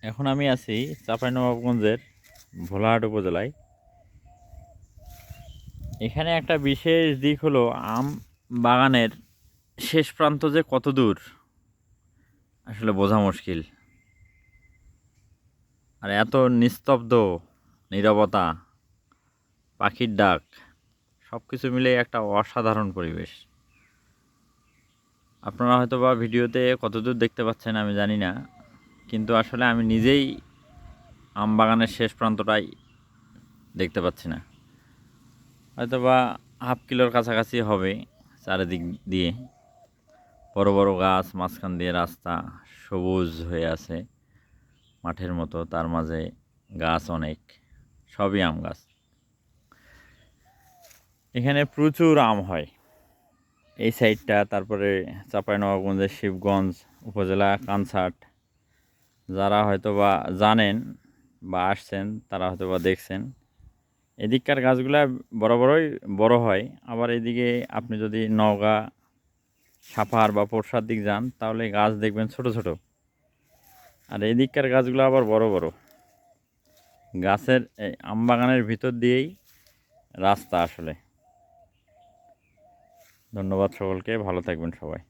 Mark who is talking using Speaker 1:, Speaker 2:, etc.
Speaker 1: এখন আমি আছি চাঁপাইনবাবগঞ্জের ভোলাহাট উপজেলায়। এখানে একটা বিশেষ দিক হলো আম বাগানের শেষ প্রান্ত যে কত দূর আসলে বোঝা মুশকিল। আর এত নিস্তব্ধ, নীরবতা, পাখির ডাক সব কিছু মিলে একটা অসাধারণ পরিবেশ। আপনারা হয়তো বা ভিডিওতে কতদূর দেখতে পাচ্ছেন আমি জানি না, কিন্তু আসলে আমি নিজেই আম বাগানের শেষ প্রান্তটাই দেখতে পাচ্ছি না। হয়তো বা হাফ কিলোর কাছাকাছি হবে। চারিদিক দিয়ে বড় বড় গাছ, মাঝখান দিয়ে রাস্তা, সবুজ হয়ে আছে মাঠের মতো, তার মাঝে গাছ অনেক, সবই আম গাছ। এখানে প্রচুর আম হয় এই সাইডটা। তারপরে চাঁপাইনবাবগঞ্জের শিবগঞ্জ উপজেলা কানসাট, যারা হয়তো বা জানেন বা আসছেন তারা হয়তো বা দেখছেন এদিককার গাছগুলা বড়ই বড় হয়। আবার এদিকে আপনি যদি নওগাঁ, সাপাহার বা পোরশার দিক যান তাহলে গাছ দেখবেন ছোট ছোট, আর এদিককার গাছগুলো আবার বড় বড়। গাছের এই আম বাগানের ভিতর দিয়েই রাস্তা আসলে। ধন্যবাদ সকলকে, ভালো থাকবেন সবাই।